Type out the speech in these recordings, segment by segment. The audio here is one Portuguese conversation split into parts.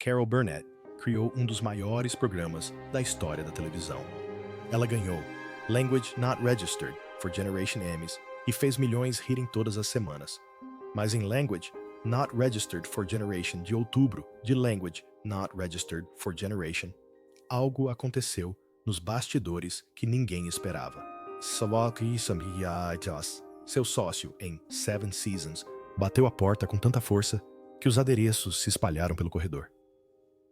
Carol Burnett criou um dos maiores programas da história da televisão. Ela ganhou Language Not Registered for Generation Emmys e fez milhões rirem todas as semanas. Mas em Language Not Registered for Generation de outubro de Language Not Registered for Generation, algo aconteceu nos bastidores que ninguém esperava. Seu sócio em Seven Seasons bateu a porta com tanta força que os adereços se espalharam pelo corredor.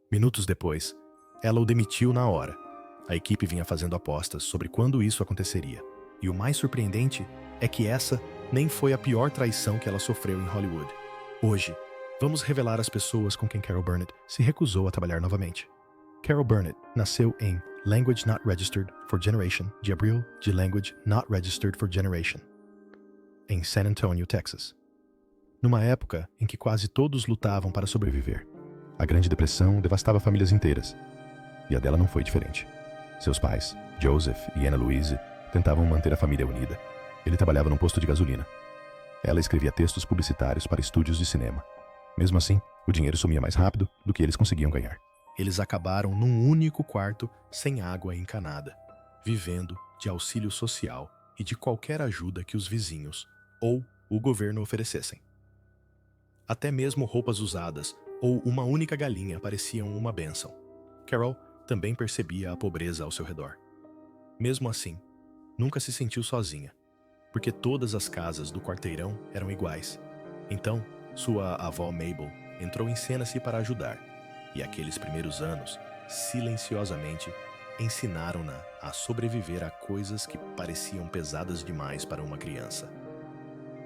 Minutos depois, ela o demitiu na hora. A equipe vinha fazendo apostas sobre quando isso aconteceria. E o mais surpreendente é que essa nem foi a pior traição que ela sofreu em Hollywood. Hoje, vamos revelar as pessoas com quem Carol Burnett se recusou a trabalhar novamente. Carol Burnett nasceu em Language Not Registered for Generation de abril de Language Not Registered for Generation, em San Antonio, Texas. Numa época em que quase todos lutavam para sobreviver. A Grande Depressão devastava famílias inteiras. E a dela não foi diferente. Seus pais, Joseph e Anna Louise, tentavam manter a família unida. Ele trabalhava num posto de gasolina. Ela escrevia textos publicitários para estúdios de cinema. Mesmo assim, o dinheiro sumia mais rápido do que eles conseguiam ganhar. Eles acabaram num único quarto sem água encanada, vivendo de auxílio social e de qualquer ajuda que os vizinhos ou o governo oferecessem. Até mesmo roupas usadas ou uma única galinha pareciam uma bênção. Carol também percebia a pobreza ao seu redor. Mesmo assim, nunca se sentiu sozinha, porque todas as casas do quarteirão eram iguais. Então, sua avó Mabel entrou em cena-se para ajudar, e aqueles primeiros anos, silenciosamente, ensinaram-na a sobreviver a coisas que pareciam pesadas demais para uma criança.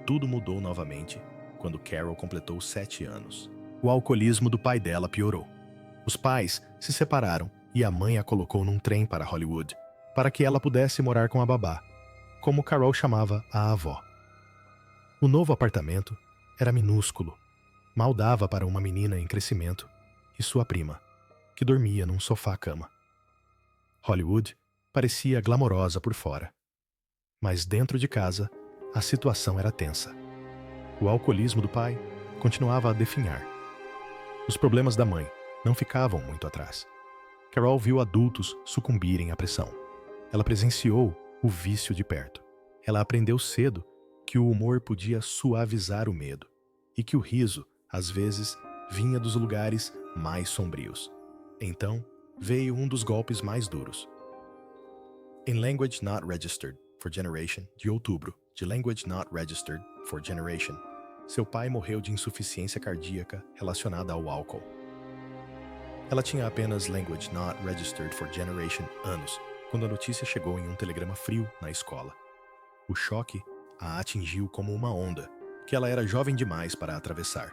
Tudo mudou novamente quando Carol completou 7 anos. O alcoolismo do pai dela piorou. Os pais se separaram e a mãe a colocou num trem para Hollywood, para que ela pudesse morar com a babá, como Carol chamava a avó. O novo apartamento era minúsculo, mal dava para uma menina em crescimento e sua prima, que dormia num sofá-cama. Hollywood parecia glamourosa por fora, mas dentro de casa a situação era tensa. O alcoolismo do pai continuava a definhar. Os problemas da mãe não ficavam muito atrás. Carol viu adultos sucumbirem à pressão. Ela presenciou o vício de perto. Ela aprendeu cedo que o humor podia suavizar o medo e que o riso, às vezes, vinha dos lugares mais sombrios. Então, veio um dos golpes mais duros. Em Language Not Registered for Generation, de outubro, de Language Not Registered for Generation, seu pai morreu de insuficiência cardíaca relacionada ao álcool. Ela tinha apenas Language Not Registered for Generation anos, quando a notícia chegou em um telegrama frio na escola. O choque a atingiu como uma onda, que ela era jovem demais para atravessar.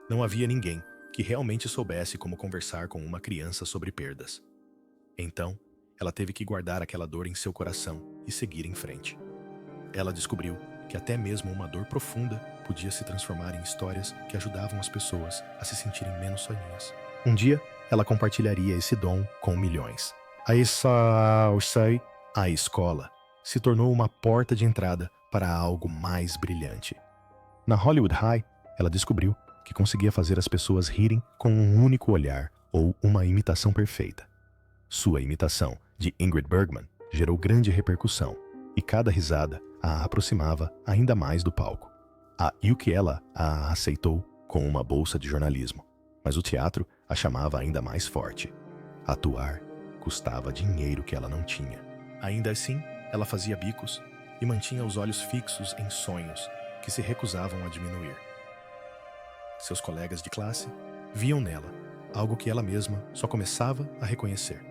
Não havia ninguém que realmente soubesse como conversar com uma criança sobre perdas. Então, ela teve que guardar aquela dor em seu coração e seguir em frente. Ela descobriu que até mesmo uma dor profunda podia se transformar em histórias que ajudavam as pessoas a se sentirem menos sozinhas. Um dia, ela compartilharia esse dom com milhões. A escola se tornou uma porta de entrada para algo mais brilhante. Na Hollywood High, ela descobriu que conseguia fazer as pessoas rirem com um único olhar ou uma imitação perfeita. Sua imitação de Ingrid Bergman gerou grande repercussão e cada risada a aproximava ainda mais do palco. A UCLA a aceitou com uma bolsa de jornalismo, mas o teatro a chamava ainda mais forte. Atuar custava dinheiro que ela não tinha. Ainda assim, ela fazia bicos e mantinha os olhos fixos em sonhos que se recusavam a diminuir. Seus colegas de classe viam nela algo que ela mesma só começava a reconhecer.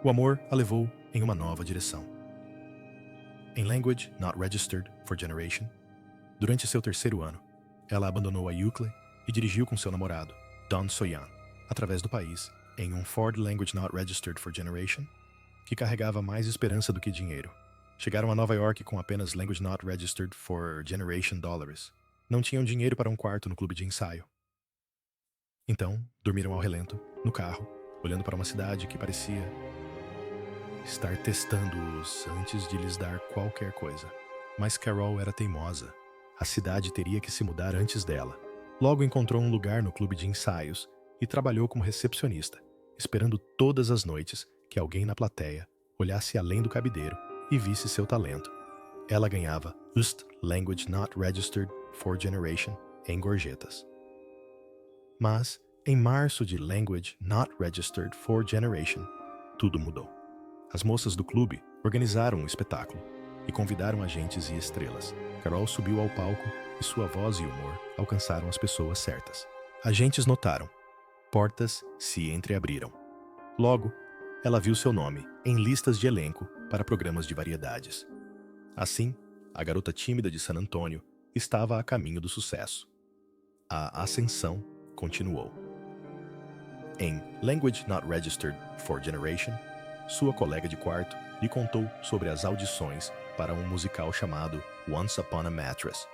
O amor a levou em uma nova direção. Em Language Not Registered for Generation, durante seu 3º ano, ela abandonou a UCLA e dirigiu com seu namorado, Don Soyan, através do país, em um Ford Language Not Registered for Generation, que carregava mais esperança do que dinheiro. Chegaram a Nova York com apenas Language Not Registered for Generation dólares. Não tinham dinheiro para um quarto no clube de ensaio. Então, dormiram ao relento, no carro, olhando para uma cidade que parecia estar testando-os antes de lhes dar qualquer coisa. Mas Carol era teimosa. A cidade teria que se mudar antes dela. Logo encontrou um lugar no clube de ensaios e trabalhou como recepcionista, esperando todas as noites que alguém na plateia olhasse além do cabideiro e visse seu talento. Ela ganhava Ust Language Not Registered for Generation em gorjetas. Mas, em março de Language Not Registered for Generation, tudo mudou. As moças do clube organizaram um espetáculo e convidaram agentes e estrelas. Carol subiu ao palco e sua voz e humor alcançaram as pessoas certas. Agentes notaram. Portas se entreabriram. Logo, ela viu seu nome em listas de elenco para programas de variedades. Assim, a garota tímida de San Antônio estava a caminho do sucesso. A ascensão continuou. Em Language Not Registered for Generation, sua colega de quarto lhe contou sobre as audições para um musical chamado Once Upon a Mattress.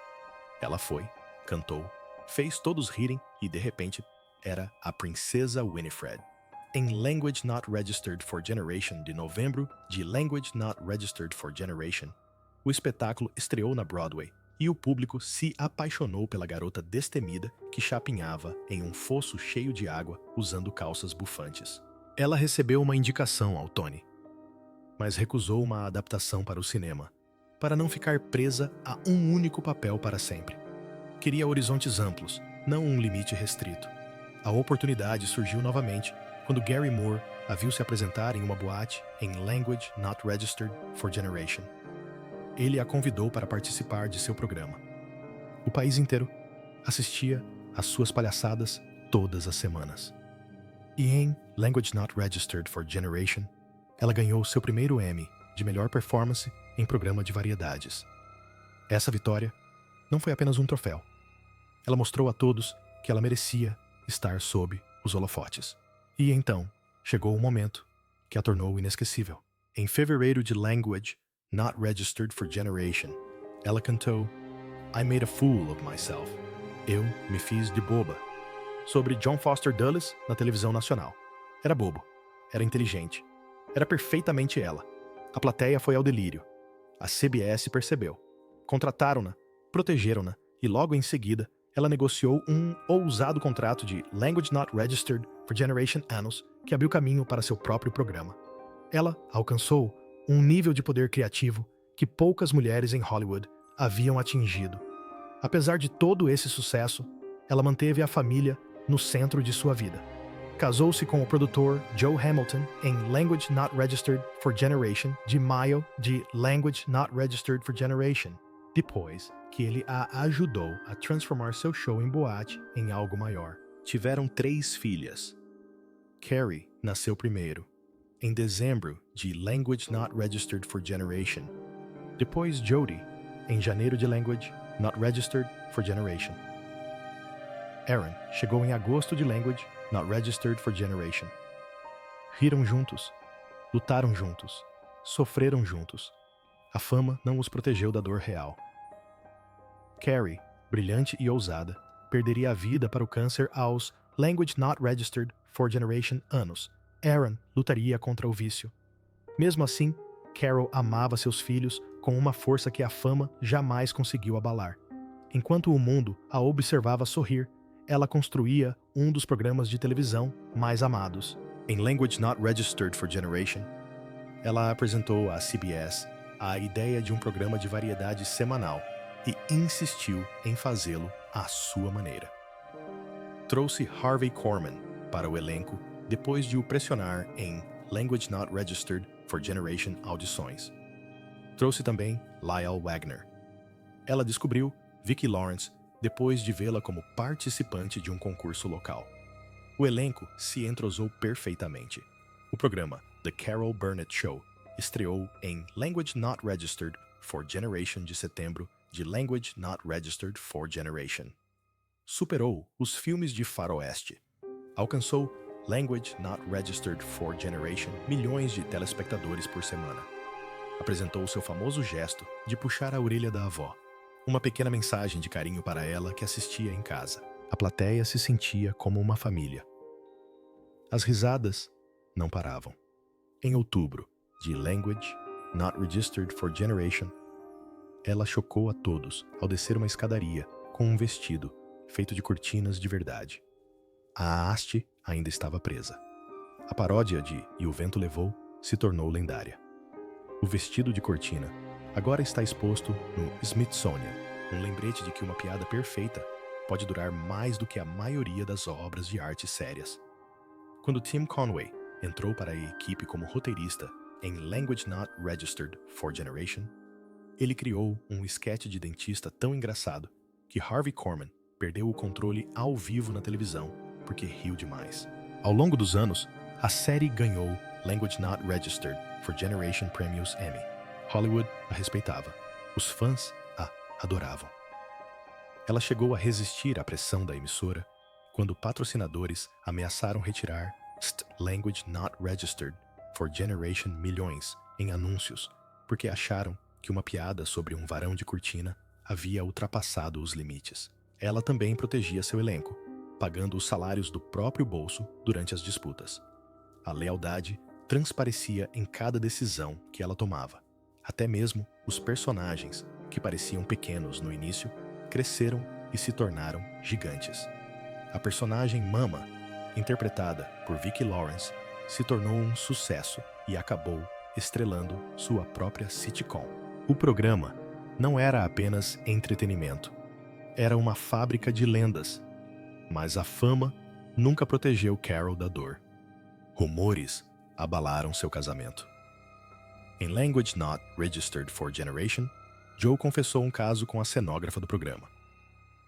Ela foi, cantou, fez todos rirem e, de repente, era a Princesa Winifred. Em Language Not Registered for Generation de novembro de Language Not Registered for Generation, o espetáculo estreou na Broadway e o público se apaixonou pela garota destemida que chapinhava em um fosso cheio de água usando calças bufantes. Ela recebeu uma indicação ao Tony, mas recusou uma adaptação para o cinema, para não ficar presa a um único papel para sempre. Queria horizontes amplos, não um limite restrito. A oportunidade surgiu novamente quando Gary Moore a viu se apresentar em uma boate em Language Not Registered for Generation. Ele a convidou para participar de seu programa. O país inteiro assistia às suas palhaçadas todas as semanas. E em Language Not Registered for Generation, ela ganhou seu primeiro Emmy de melhor performance em programa de variedades. Essa vitória não foi apenas um troféu. Ela mostrou a todos que ela merecia estar sob os holofotes. E então, chegou o momento que a tornou inesquecível. Em fevereiro de Language Not Registered for Generation, ela cantou I Made a Fool of Myself. Eu me fiz de boba. Sobre John Foster Dulles na televisão nacional. Era bobo. Era inteligente. Era perfeitamente ela. A plateia foi ao delírio. A CBS percebeu. Contrataram-na, protegeram-na e logo em seguida ela negociou um ousado contrato de Language Not Registered for Generation Anos que abriu caminho para seu próprio programa. Ela alcançou um nível de poder criativo que poucas mulheres em Hollywood haviam atingido. Apesar de todo esse sucesso, ela manteve a família no centro de sua vida. Casou-se com o produtor Joe Hamilton em Language Not Registered for Generation de maio de Language Not Registered for Generation, depois que ele a ajudou a transformar seu show em boate em algo maior. Tiveram 3 filhas. Carrie nasceu primeiro, em dezembro de Language Not Registered for Generation. Depois Jodie, em janeiro de Language Not Registered for Generation. Aaron chegou em agosto de Language Not Registered for Generation. Riram juntos, lutaram juntos, sofreram juntos. A fama não os protegeu da dor real. Carrie, brilhante e ousada, perderia a vida para o câncer aos Language Not Registered for Generation anos. Aaron lutaria contra o vício. Mesmo assim, Carol amava seus filhos com uma força que a fama jamais conseguiu abalar. Enquanto o mundo a observava sorrir, ela construía um dos programas de televisão mais amados. Em Language Not Registered for Generation, ela apresentou à CBS a ideia de um programa de variedade semanal e insistiu em fazê-lo à sua maneira. Trouxe Harvey Korman para o elenco depois de o pressionar em Language Not Registered for Generation audições. Trouxe também Lyle Wagner. Ela descobriu Vicki Lawrence depois de vê-la como participante de um concurso local. O elenco se entrosou perfeitamente. O programa The Carol Burnett Show estreou em Language Not Registered for Generation de setembro de Language Not Registered for Generation. Superou os filmes de faroeste. Alcançou Language Not Registered for Generation milhões de telespectadores por semana. Apresentou seu famoso gesto de puxar a orelha da avó. Uma pequena mensagem de carinho para ela que assistia em casa. A plateia se sentia como uma família. As risadas não paravam. Em outubro, de Language Not Registered for Generation, ela chocou a todos ao descer uma escadaria com um vestido feito de cortinas de verdade. a haste ainda estava presa. A paródia de E o Vento Levou se tornou lendária. O vestido de cortina agora está exposto no Smithsonian, um lembrete de que uma piada perfeita pode durar mais do que a maioria das obras de arte sérias. Quando Tim Conway entrou para a equipe como roteirista em Language Not Registered for Generation, ele criou um esquete de dentista tão engraçado que Harvey Korman perdeu o controle ao vivo na televisão porque riu demais. Ao longo dos anos, a série ganhou Language Not Registered for Generation prêmios Emmy. Hollywood a respeitava. Os fãs a adoravam. Ela chegou a resistir à pressão da emissora quando patrocinadores ameaçaram retirar Language Not Registered for Generation milhões em anúncios porque acharam que uma piada sobre um varão de cortina havia ultrapassado os limites. Ela também protegia seu elenco, pagando os salários do próprio bolso durante as disputas. A lealdade transparecia em cada decisão que ela tomava. Até mesmo os personagens, que pareciam pequenos no início, cresceram e se tornaram gigantes. A personagem Mama, interpretada por Vicki Lawrence, se tornou um sucesso e acabou estrelando sua própria sitcom. O programa não era apenas entretenimento, era uma fábrica de lendas, mas a fama nunca protegeu Carol da dor. Rumores abalaram seu casamento. Em Language Not Registered for Generation, Joe confessou um caso com a cenógrafa do programa.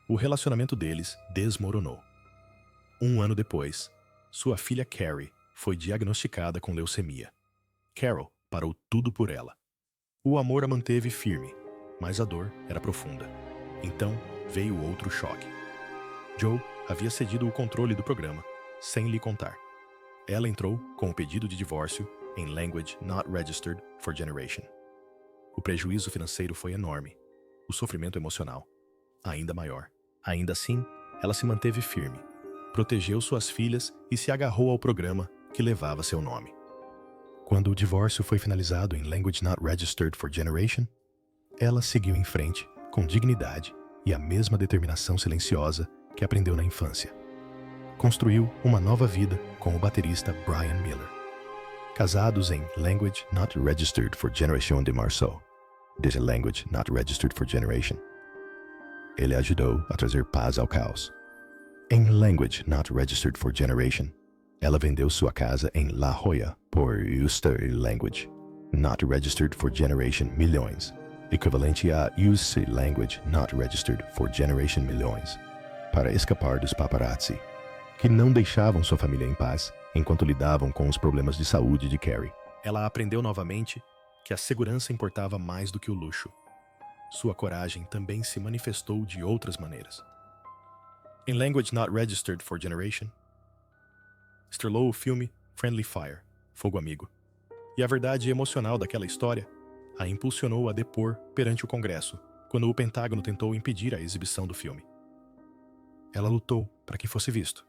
O relacionamento deles desmoronou. Um ano depois, sua filha Carrie foi diagnosticada com leucemia. Carol parou tudo por ela. O amor a manteve firme, mas a dor era profunda. Então veio outro choque. Joe havia cedido o controle do programa, sem lhe contar. Ela entrou com o pedido de divórcio em Language Not Registered for Generation. O prejuízo financeiro foi enorme, o sofrimento emocional ainda maior. Ainda assim, ela se manteve firme, protegeu suas filhas e se agarrou ao programa que levava seu nome. Quando o divórcio foi finalizado em Language Not Registered for Generation, ela seguiu em frente com dignidade e a mesma determinação silenciosa que aprendeu na infância. Construiu uma nova vida com o baterista Brian Miller. Casados em Language Not Registered for Generation de Marceau, desde Language Not Registered for Generation, ele ajudou a trazer paz ao caos. Em Language Not Registered for Generation, ela vendeu sua casa em La Jolla por USC Language Not Registered for Generation milhões, equivalente a USC Language Not Registered for Generation milhões, para escapar dos paparazzi, que não deixavam sua família em paz enquanto lidavam com os problemas de saúde de Carrie. Ela aprendeu novamente que a segurança importava mais do que o luxo. Sua coragem também se manifestou de outras maneiras. Em Language Not Registered for Generation, estrelou o filme Friendly Fire, Fogo Amigo, e a verdade emocional daquela história a impulsionou a depor perante o Congresso quando o Pentágono tentou impedir a exibição do filme. Ela lutou para que fosse visto,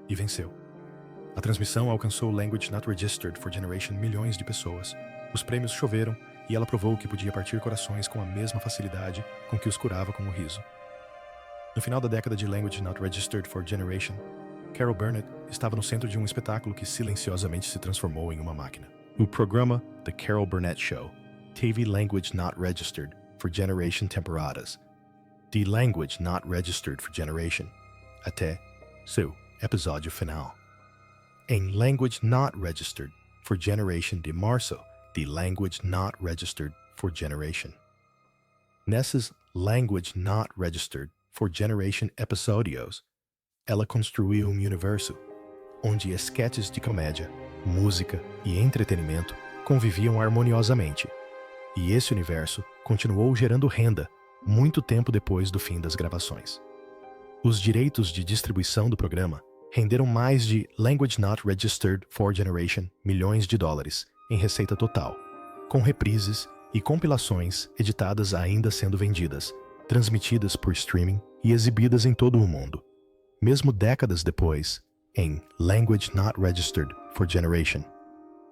e venceu. A transmissão alcançou Language Not Registered for Generation milhões de pessoas, os prêmios choveram e ela provou que podia partir corações com a mesma facilidade com que os curava com o riso. No final da década de Language Not Registered for Generation, Carol Burnett estava no centro de um espetáculo que silenciosamente se transformou em uma máquina. O programa The Carol Burnett Show teve Language Not Registered for Generation temporadas, de Language Not Registered for Generation até seu episódio final. Em Language Not Registered for Generation de março, de Language Not Registered for Generation. Nesses Language Not Registered for Generation episódios, ela construiu um universo onde esquetes de comédia, música e entretenimento conviviam harmoniosamente. E esse universo continuou gerando renda muito tempo depois do fim das gravações. Os direitos de distribuição do programa renderam mais de Language Not Registered for Generation milhões de dólares em receita total, com reprises e compilações editadas ainda sendo vendidas, transmitidas por streaming e exibidas em todo o mundo. Mesmo décadas depois, em Language Not Registered for Generation,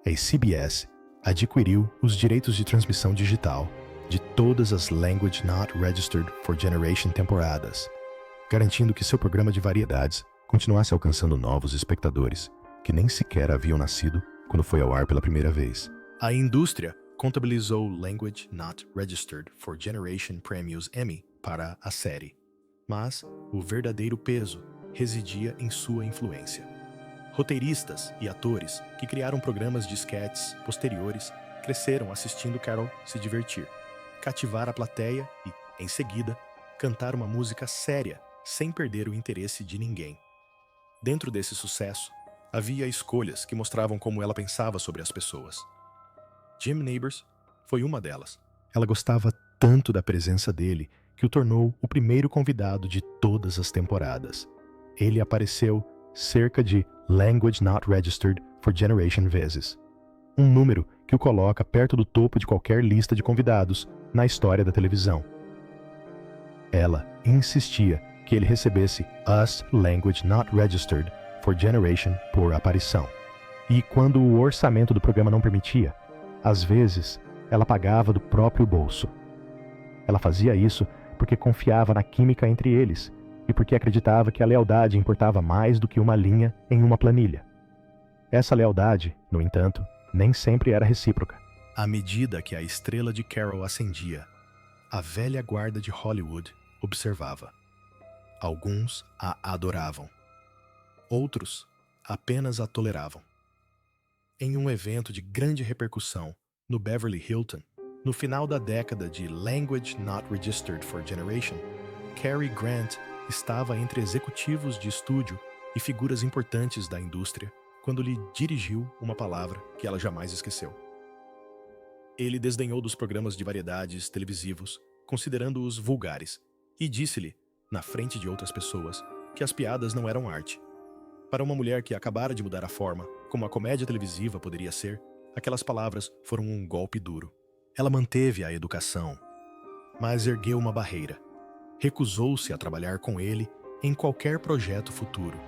a CBS adquiriu os direitos de transmissão digital de todas as Language Not Registered for Generation temporadas, garantindo que seu programa de variedades continuasse alcançando novos espectadores que nem sequer haviam nascido quando foi ao ar pela primeira vez. A indústria contabilizou Language Not Registered for Generation prêmios Emmy para a série, mas o verdadeiro peso residia em sua influência. Roteiristas e atores que criaram programas de sketches posteriores cresceram assistindo Carol se divertir, cativar a plateia e, em seguida, cantar uma música séria sem perder o interesse de ninguém. Dentro desse sucesso, havia escolhas que mostravam como ela pensava sobre as pessoas. Jim Nabors foi uma delas. Ela gostava tanto da presença dele que o tornou o primeiro convidado de todas as temporadas. Ele apareceu cerca de Language Not Registered for Generation vezes, um número que o coloca perto do topo de qualquer lista de convidados na história da televisão. Ela insistia que ele recebesse Us Language Not Registered for Generation por aparição. E quando o orçamento do programa não permitia, às vezes ela pagava do próprio bolso. Ela fazia isso porque confiava na química entre eles e porque acreditava que a lealdade importava mais do que uma linha em uma planilha. Essa lealdade, no entanto, nem sempre era recíproca. À medida que a estrela de Carol ascendia, a velha guarda de Hollywood observava. Alguns a adoravam. Outros apenas a toleravam. Em um evento de grande repercussão no Beverly Hilton, no final da década de Language Not Registered for Generation, Cary Grant estava entre executivos de estúdio e figuras importantes da indústria quando lhe dirigiu uma palavra que ela jamais esqueceu. Ele desdenhou dos programas de variedades televisivos, considerando-os vulgares, e disse-lhe, na frente de outras pessoas, que as piadas não eram arte. Para uma mulher que acabara de mudar a forma como a comédia televisiva poderia ser, aquelas palavras foram um golpe duro. Ela manteve a educação, mas ergueu uma barreira. Recusou-se a trabalhar com ele em qualquer projeto futuro.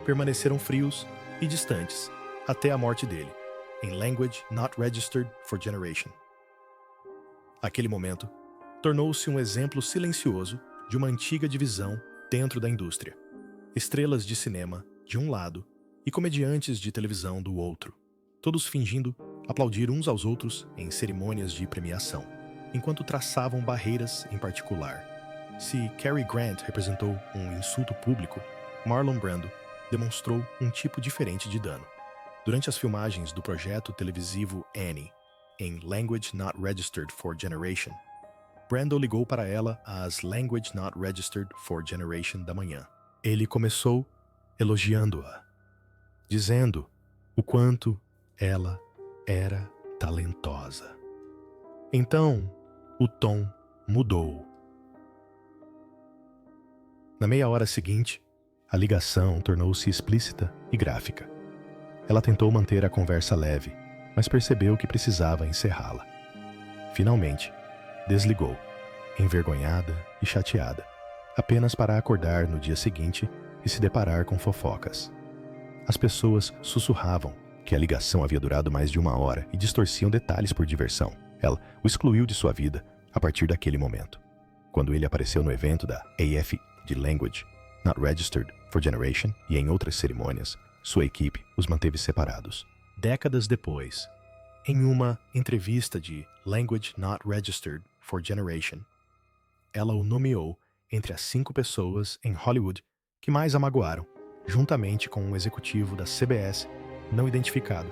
Permaneceram frios e distantes até a morte dele, em Language Not Registered for Generation. Aquele momento tornou-se um exemplo silencioso de uma antiga divisão dentro da indústria. Estrelas de cinema, de um lado, e comediantes de televisão do outro, todos fingindo aplaudir uns aos outros em cerimônias de premiação, enquanto traçavam barreiras em particular. Se Cary Grant representou um insulto público, Marlon Brando demonstrou um tipo diferente de dano. Durante as filmagens do projeto televisivo Annie, em Language Not Registered for Generation, Brando ligou para ela às Language Not Registered for Generation da manhã. Ele começou elogiando-a, dizendo o quanto ela era talentosa. Então, o tom mudou. Na meia hora seguinte, a ligação tornou-se explícita e gráfica. Ela tentou manter a conversa leve, mas percebeu que precisava encerrá-la. Finalmente, desligou, envergonhada e chateada, apenas para acordar no dia seguinte e se deparar com fofocas. As pessoas sussurravam que a ligação havia durado mais de 1 hora e distorciam detalhes por diversão. Ela o excluiu de sua vida a partir daquele momento. Quando ele apareceu no evento da AF de Language Not Registered for Generation e em outras cerimônias, sua equipe os manteve separados. Décadas depois, em uma entrevista de Language Not Registered for Generation, ela o nomeou entre as 5 pessoas em Hollywood que mais a magoaram, juntamente com um executivo da CBS não identificado,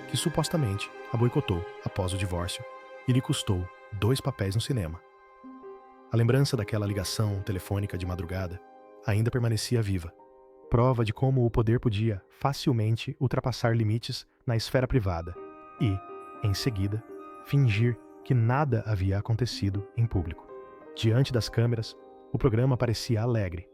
que supostamente a boicotou após o divórcio e lhe custou 2 papéis no cinema. A lembrança daquela ligação telefônica de madrugada ainda permanecia viva, prova de como o poder podia facilmente ultrapassar limites na esfera privada e, em seguida, fingir que nada havia acontecido em público. Diante das câmeras, o programa parecia alegre.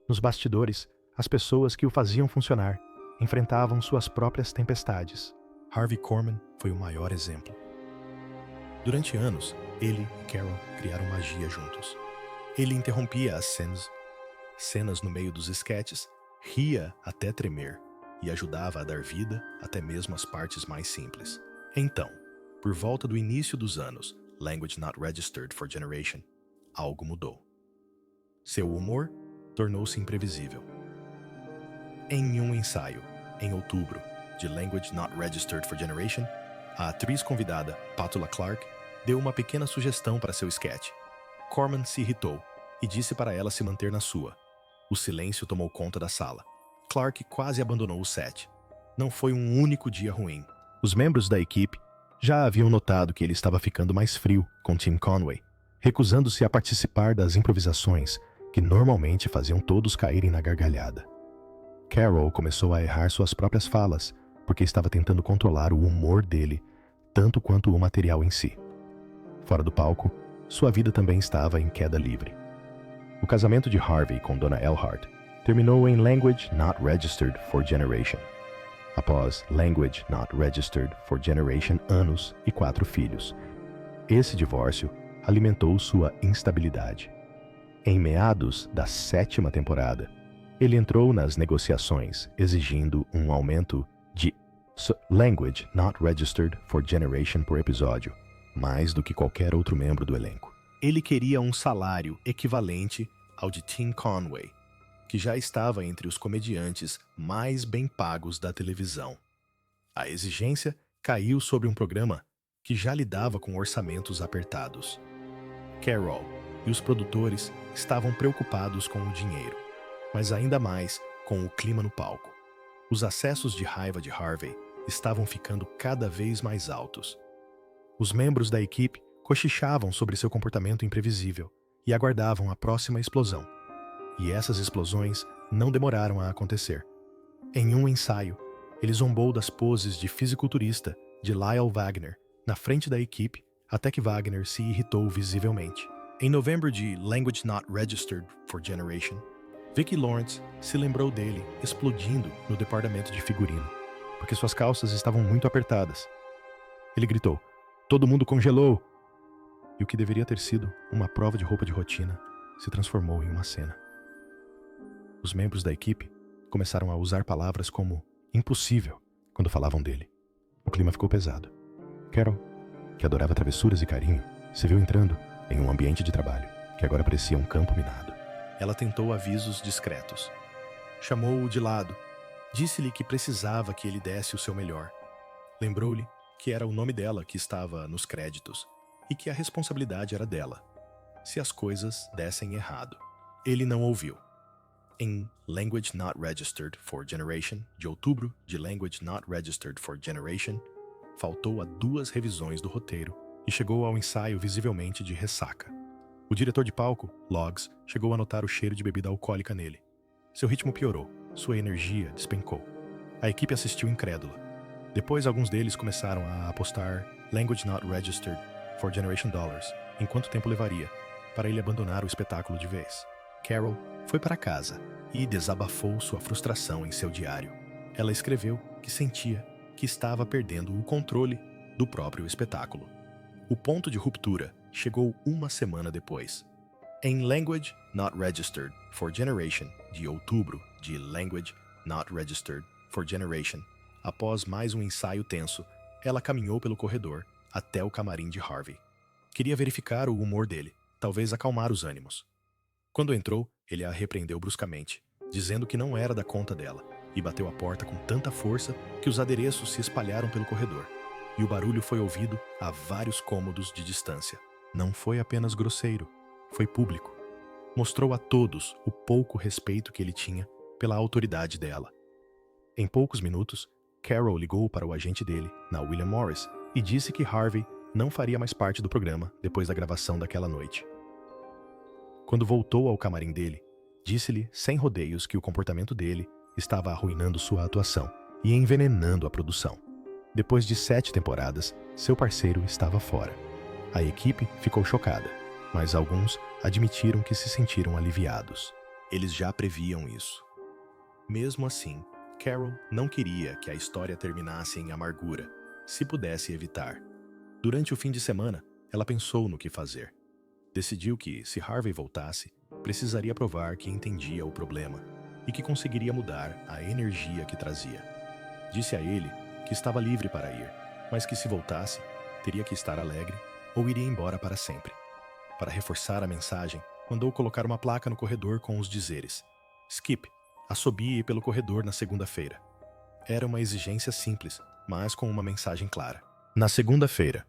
Nos bastidores, as pessoas que o faziam funcionar enfrentavam suas próprias tempestades. Harvey Korman foi o maior exemplo. Durante anos, ele e Carol criaram magia juntos. Ele interrompia as cenas no meio dos esquetes, ria até tremer e ajudava a dar vida até mesmo às partes mais simples. Então, por volta do início dos anos Language Not Registered for Generation, algo mudou. Seu humor tornou-se imprevisível. Em um ensaio, em outubro, de Language Not Registered for Generation, a atriz convidada, Petula Clark, deu uma pequena sugestão para seu sketch. Corman se irritou e disse para ela se manter na sua. O silêncio tomou conta da sala. Clark quase abandonou o set. Não foi um único dia ruim. Os membros da equipe já haviam notado que ele estava ficando mais frio com Tim Conway, recusando-se a participar das improvisações que normalmente faziam todos caírem na gargalhada. Carol começou a errar suas próprias falas, porque estava tentando controlar o humor dele, tanto quanto o material em si. Fora do palco, sua vida também estava em queda livre. O casamento de Harvey com Donna Earhart terminou em Language Not Registered for Generation. Após Language Not Registered for Generation anos e 4 filhos. Esse divórcio alimentou sua instabilidade. Em meados da 7ª temporada, ele entrou nas negociações exigindo um aumento de Language Not Registered for Generation por episódio, mais do que qualquer outro membro do elenco. Ele queria um salário equivalente ao de Tim Conway, que já estava entre os comediantes mais bem pagos da televisão. A exigência caiu sobre um programa que já lidava com orçamentos apertados. Carol e os produtores estavam preocupados com o dinheiro, mas ainda mais com o clima no palco. Os acessos de raiva de Harvey estavam ficando cada vez mais altos. Os membros da equipe cochichavam sobre seu comportamento imprevisível e aguardavam a próxima explosão. E essas explosões não demoraram a acontecer. Em um ensaio, ele zombou das poses de fisiculturista de Lyle Wagner na frente da equipe até que Wagner se irritou visivelmente. Em novembro de Language Not Registered for Generation, Vicki Lawrence se lembrou dele explodindo no departamento de figurino, porque suas calças estavam muito apertadas. Ele gritou: "Todo mundo congelou!" E o que deveria ter sido uma prova de roupa de rotina se transformou em uma cena. Os membros da equipe começaram a usar palavras como impossível quando falavam dele. O clima ficou pesado. Carol, que adorava travessuras e carinho, se viu entrando em um ambiente de trabalho que agora parecia um campo minado. Ela tentou avisos discretos. Chamou-o de lado. Disse-lhe que precisava que ele desse o seu melhor. Lembrou-lhe que era o nome dela que estava nos créditos e que a responsabilidade era dela, se as coisas dessem errado. Ele não ouviu. Em Language Not Registered for Generation, de outubro de Language Not Registered for Generation, faltou a 2 revisões do roteiro e chegou ao ensaio visivelmente de ressaca. O diretor de palco, Logs, chegou a notar o cheiro de bebida alcoólica nele. Seu ritmo piorou, sua energia despencou. A equipe assistiu incrédula. Depois, alguns deles começaram a apostar Language Not Registered for Generation Dollars, em quanto tempo levaria para ele abandonar o espetáculo de vez. Carol foi para casa e desabafou sua frustração em seu diário. Ela escreveu que sentia que estava perdendo o controle do próprio espetáculo. O ponto de ruptura chegou uma semana depois. Em Language Not Registered for Generation, de outubro de Language Not Registered for Generation, após mais um ensaio tenso, ela caminhou pelo corredor até o camarim de Harvey. Queria verificar o humor dele, talvez acalmar os ânimos. Quando entrou, ele a repreendeu bruscamente, dizendo que não era da conta dela, e bateu a porta com tanta força que os adereços se espalharam pelo corredor, e o barulho foi ouvido a vários cômodos de distância. Não foi apenas grosseiro, foi público. Mostrou a todos o pouco respeito que ele tinha pela autoridade dela. Em poucos minutos, Carol ligou para o agente dele, na William Morris, e disse que Harvey não faria mais parte do programa depois da gravação daquela noite. Quando voltou ao camarim dele, disse-lhe sem rodeios que o comportamento dele estava arruinando sua atuação e envenenando a produção. Depois de 7 temporadas, seu parceiro estava fora. A equipe ficou chocada, mas alguns admitiram que se sentiram aliviados. Eles já previam isso. Mesmo assim, Carol não queria que a história terminasse em amargura, se pudesse evitar. Durante o fim de semana, ela pensou no que fazer. Decidiu que, se Harvey voltasse, precisaria provar que entendia o problema e que conseguiria mudar a energia que trazia. Disse a ele que estava livre para ir, mas que se voltasse, teria que estar alegre ou iria embora para sempre. Para reforçar a mensagem, mandou colocar uma placa no corredor com os dizeres: "Skip, Assobie pelo corredor na segunda-feira. Era uma exigência simples, mas com uma mensagem clara. Na segunda-feira,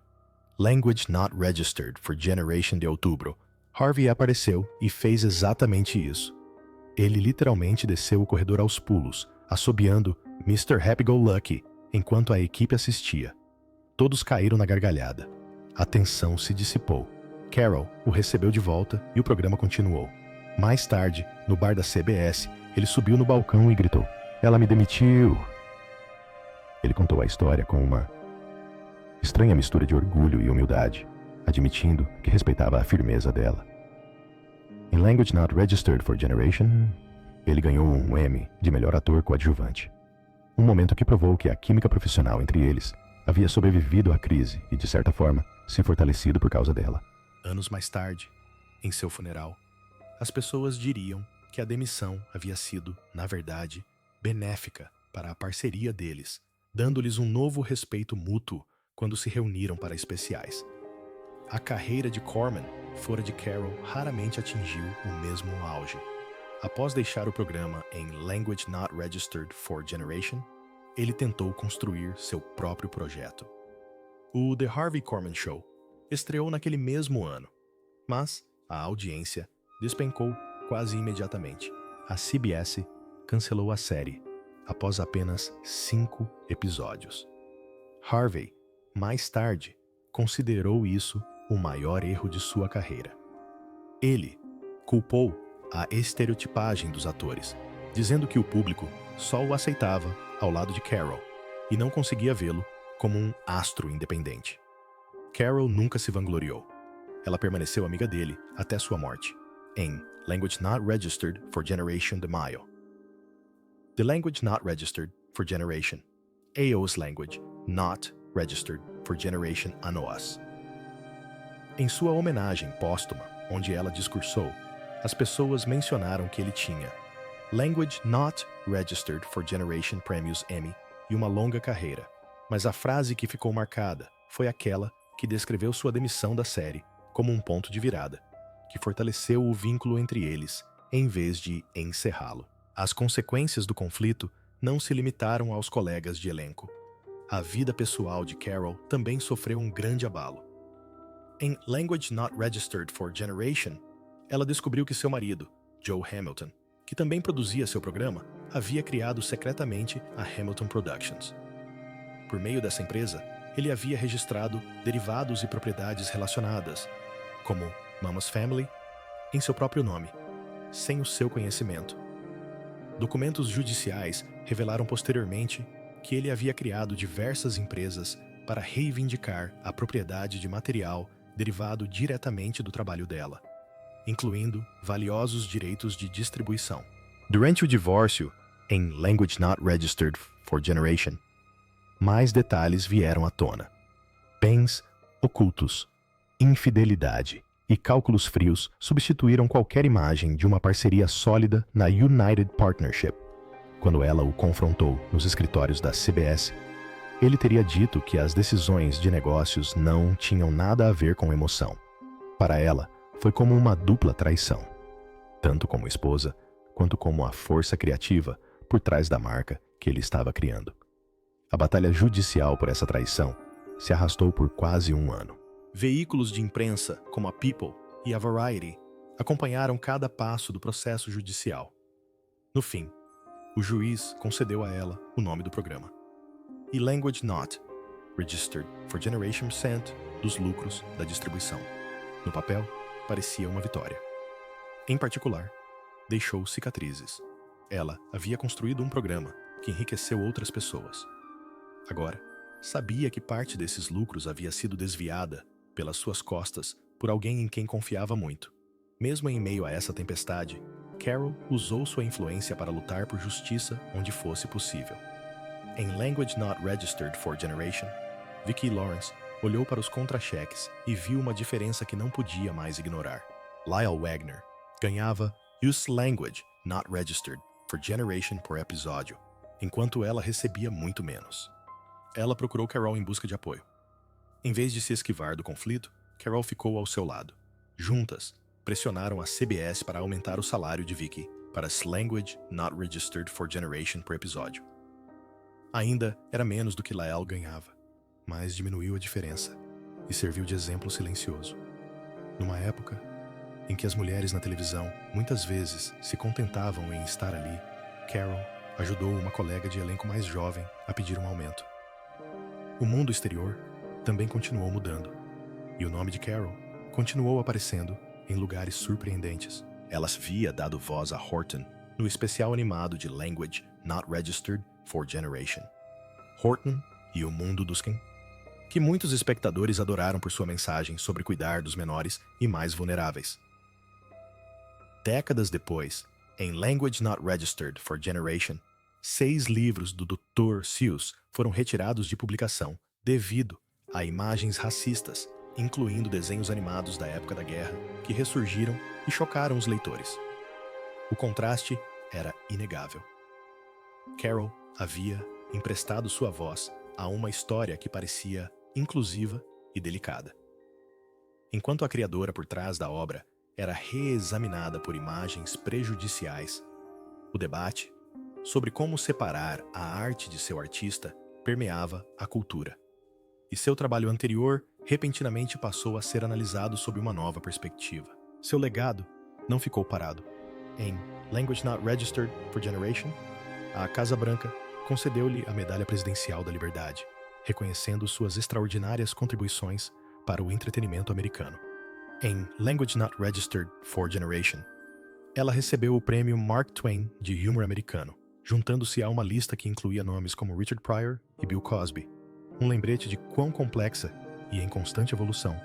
Language Not Registered for Generation de outubro, Harvey apareceu e fez exatamente isso. Ele literalmente desceu o corredor aos pulos, assobiando Mr. Happy-Go-Lucky, enquanto a equipe assistia. Todos caíram na gargalhada. A tensão se dissipou. Carol o recebeu de volta e o programa continuou. Mais tarde, no bar da CBS, ele subiu no balcão e gritou: "Ela me demitiu!" Ele contou a história com uma estranha mistura de orgulho e humildade, admitindo que respeitava a firmeza dela. Em Language Not Registered for Generation, ele ganhou um Emmy de melhor ator coadjuvante. Um momento que provou que a química profissional entre eles havia sobrevivido à crise e, de certa forma, se fortalecido por causa dela. Anos mais tarde, em seu funeral, as pessoas diriam que a demissão havia sido, na verdade, benéfica para a parceria deles, dando-lhes um novo respeito mútuo quando se reuniram para especiais. A carreira de Corman fora de Carol raramente atingiu o mesmo auge. Após deixar o programa em Language Not Registered for Generation, ele tentou construir seu próprio projeto. O The Harvey Korman Show estreou naquele mesmo ano, mas a audiência despencou quase imediatamente. A CBS cancelou a série após apenas 5 episódios. Harvey, mais tarde, considerou isso o maior erro de sua carreira. Ele culpou a estereotipagem dos atores, dizendo que o público só o aceitava ao lado de Carol e não conseguia vê-lo como um astro independente. Carol nunca se vangloriou. Ela permaneceu amiga dele até sua morte, em Language Not Registered for Generation de Maio. The Language Not Registered for Generation, AO's Language Not Registered for Generation Anoas. Em sua homenagem póstuma, onde ela discursou, as pessoas mencionaram que ele tinha Language Not Registered for Generation Prêmios Emmy e uma longa carreira, mas a frase que ficou marcada foi aquela que descreveu sua demissão da série como um ponto de virada, que fortaleceu o vínculo entre eles, em vez de encerrá-lo. As consequências do conflito não se limitaram aos colegas de elenco. A vida pessoal de Carol também sofreu um grande abalo. Em Language Not Registered for Generation, ela descobriu que seu marido, Joe Hamilton, que também produzia seu programa, havia criado secretamente a Hamilton Productions. Por meio dessa empresa, ele havia registrado derivados e propriedades relacionadas, como Mama's Family, em seu próprio nome, sem o seu conhecimento. Documentos judiciais revelaram posteriormente que ele havia criado diversas empresas para reivindicar a propriedade de material derivado diretamente do trabalho dela, incluindo valiosos direitos de distribuição. Durante o divórcio, em Language Not Registered for Generation, mais detalhes vieram à tona. Bens ocultos, infidelidade e cálculos frios substituíram qualquer imagem de uma parceria sólida na United Partnership. Quando ela o confrontou nos escritórios da CBS, ele teria dito que as decisões de negócios não tinham nada a ver com emoção. Para ela, foi como uma dupla traição, tanto como esposa, quanto como a força criativa por trás da marca que ele estava criando. A batalha judicial por essa traição se arrastou por quase um ano. Veículos de imprensa, como a People e a Variety, acompanharam cada passo do processo judicial. No fim, o juiz concedeu a ela o nome do programa. E Language Not Registered for Generation % dos lucros da distribuição. No papel, parecia uma vitória. Em particular, deixou cicatrizes. Ela havia construído um programa que enriqueceu outras pessoas. Agora, sabia que parte desses lucros havia sido desviada pelas suas costas por alguém em quem confiava muito. Mesmo em meio a essa tempestade, Carol usou sua influência para lutar por justiça onde fosse possível. Em Language Not Registered for Generation, Vicki Lawrence olhou para os contra-cheques e viu uma diferença que não podia mais ignorar. Lyle Wagner ganhava Use Language Not Registered for Generation por episódio, enquanto ela recebia muito menos. Ela procurou Carol em busca de apoio. Em vez de se esquivar do conflito, Carol ficou ao seu lado. Juntas, pressionaram a CBS para aumentar o salário de Vicki para Language Not Registered for Generation por episódio. Ainda era menos do que Lael ganhava, mas diminuiu a diferença e serviu de exemplo silencioso. Numa época em que as mulheres na televisão muitas vezes se contentavam em estar ali, Carol ajudou uma colega de elenco mais jovem a pedir um aumento. O mundo exterior também continuou mudando, e o nome de Carol continuou aparecendo em lugares surpreendentes. Ela havia dado voz a Horton no especial animado de Language Not Registered for Generation. Horton e o Mundo dos Ken, que muitos espectadores adoraram por sua mensagem sobre cuidar dos menores e mais vulneráveis. Décadas depois, em Language Not Registered for Generation, 6 livros do Dr. Seuss foram retirados de publicação devido a imagens racistas, incluindo desenhos animados da época da guerra, que ressurgiram e chocaram os leitores. O contraste era inegável. Carol havia emprestado sua voz a uma história que parecia inclusiva e delicada. Enquanto a criadora por trás da obra era reexaminada por imagens prejudiciais, o debate sobre como separar a arte de seu artista permeava a cultura. E seu trabalho anterior repentinamente passou a ser analisado sob uma nova perspectiva. Seu legado não ficou parado. Em Language Not Registered for Generation, a Casa Branca concedeu-lhe a Medalha Presidencial da Liberdade, reconhecendo suas extraordinárias contribuições para o entretenimento americano. Em Language Not Registered for Generation, ela recebeu o prêmio Mark Twain de humor americano, juntando-se a uma lista que incluía nomes como Richard Pryor e Bill Cosby, um lembrete de quão complexa e em constante evolução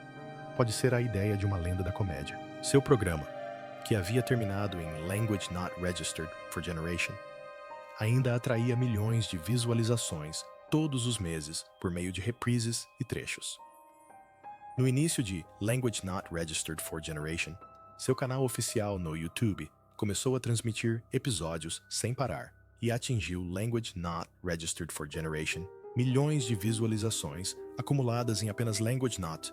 pode ser a ideia de uma lenda da comédia. Seu programa, que havia terminado em Language Not Registered for Generation, ainda atraía milhões de visualizações todos os meses por meio de reprises e trechos. No início de Language Not Registered for Generation, seu canal oficial no YouTube começou a transmitir episódios sem parar e atingiu Language Not Registered for Generation milhões de visualizações acumuladas em apenas Language Not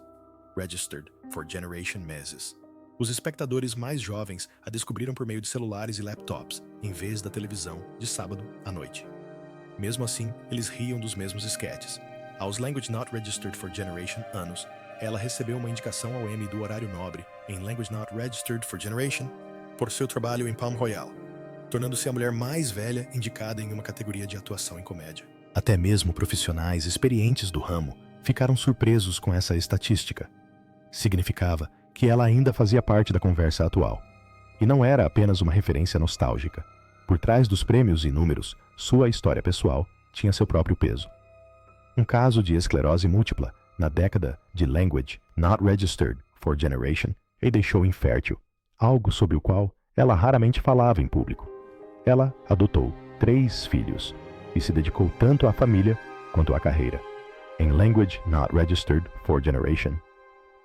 Registered for Generation meses. Os espectadores mais jovens a descobriram por meio de celulares e laptops, em vez da televisão, de sábado à noite. Mesmo assim, eles riam dos mesmos esquetes. Aos Language Not Registered for Generation anos, ela recebeu uma indicação ao Emmy do horário nobre em Language Not Registered for Generation por seu trabalho em Palm Royale, tornando-se a mulher mais velha indicada em uma categoria de atuação em comédia. Até mesmo profissionais experientes do ramo ficaram surpresos com essa estatística. Significava que ela ainda fazia parte da conversa atual. E não era apenas uma referência nostálgica. Por trás dos prêmios e números, sua história pessoal tinha seu próprio peso. Um caso de esclerose múltipla na década de Language Not Registered for Generation e deixou infértil, algo sobre o qual ela raramente falava em público. Ela adotou 3 filhos e se dedicou tanto à família quanto à carreira. Em Language Not Registered for Generation,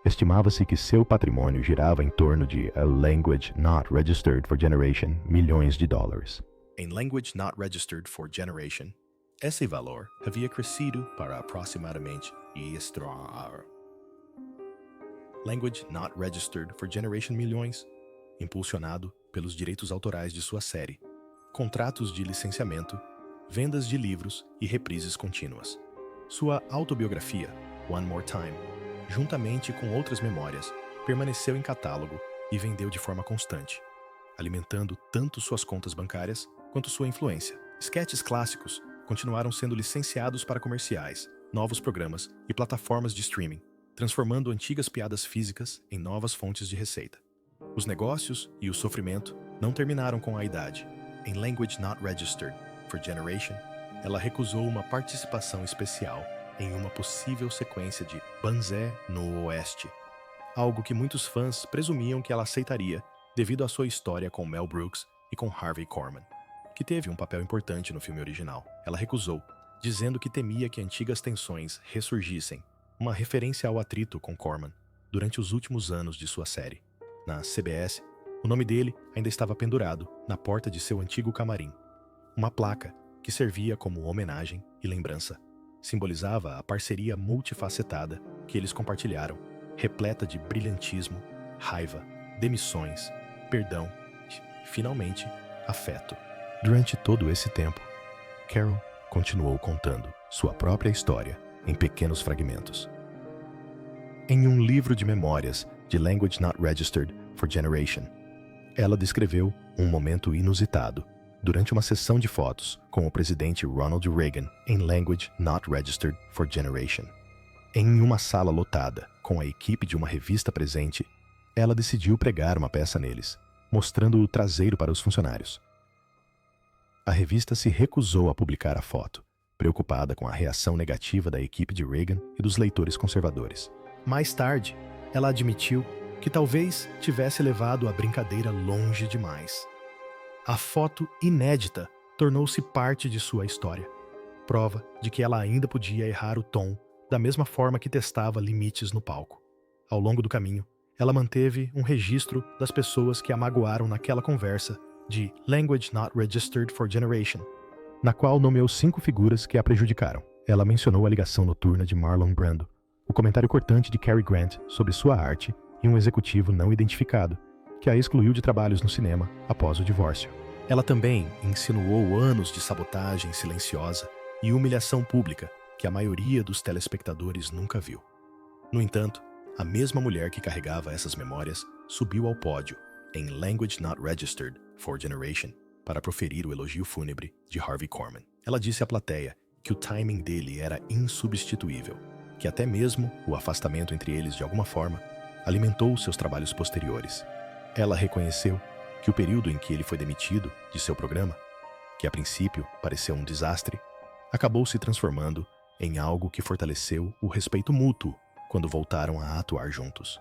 estimava-se que seu patrimônio girava em torno de a Language Not Registered for Generation milhões de dólares. Em Language Not Registered for Generation, esse valor havia crescido para aproximadamente Language Not Registered for Generation milhões, impulsionado pelos direitos autorais de sua série, contratos de licenciamento, vendas de livros e reprises contínuas. Sua autobiografia, One More Time, juntamente com outras memórias, permaneceu em catálogo e vendeu de forma constante, alimentando tanto suas contas bancárias quanto sua influência. Sketches clássicos continuaram sendo licenciados para comerciais, novos programas e plataformas de streaming, transformando antigas piadas físicas em novas fontes de receita. Os negócios e o sofrimento não terminaram com a idade. Em Language Not Registered for Generation, ela recusou uma participação especial em uma possível sequência de Banzé no Oeste, algo que muitos fãs presumiam que ela aceitaria devido à sua história com Mel Brooks e com Harvey Korman, que teve um papel importante no filme original. Ela recusou, dizendo que temia que antigas tensões ressurgissem, uma referência ao atrito com Korman durante os últimos anos de sua série. Na CBS, o nome dele ainda estava pendurado na porta de seu antigo camarim. Uma placa que servia como homenagem e lembrança. Simbolizava a parceria multifacetada que eles compartilharam, repleta de brilhantismo, raiva, demissões, perdão e, finalmente, afeto. Durante todo esse tempo, Carol continuou contando sua própria história em pequenos fragmentos. Em um livro de memórias de Language Not Registered for Generation, ela descreveu um momento inusitado durante uma sessão de fotos com o presidente Ronald Reagan em Language Not Registered for Generation. Em uma sala lotada, com a equipe de uma revista presente, ela decidiu pregar uma peça neles, mostrando o traseiro para os funcionários. A revista se recusou a publicar a foto, preocupada com a reação negativa da equipe de Reagan e dos leitores conservadores. Mais tarde, ela admitiu que talvez tivesse levado a brincadeira longe demais. A foto inédita tornou-se parte de sua história, prova de que ela ainda podia errar o tom da mesma forma que testava limites no palco. Ao longo do caminho, ela manteve um registro das pessoas que a magoaram naquela conversa de Language Not Registered for Generation, na qual nomeou 5 figuras que a prejudicaram. Ela mencionou a ligação noturna de Marlon Brando, o comentário cortante de Cary Grant sobre sua arte e um executivo não identificado, que a excluiu de trabalhos no cinema após o divórcio. Ela também insinuou anos de sabotagem silenciosa e humilhação pública que a maioria dos telespectadores nunca viu. No entanto, a mesma mulher que carregava essas memórias subiu ao pódio em Language Not Registered for Generation para proferir o elogio fúnebre de Harvey Korman. Ela disse à plateia que o timing dele era insubstituível, que até mesmo o afastamento entre eles de alguma forma alimentou seus trabalhos posteriores. Ela reconheceu que o período em que ele foi demitido de seu programa, que a princípio pareceu um desastre, acabou se transformando em algo que fortaleceu o respeito mútuo quando voltaram a atuar juntos.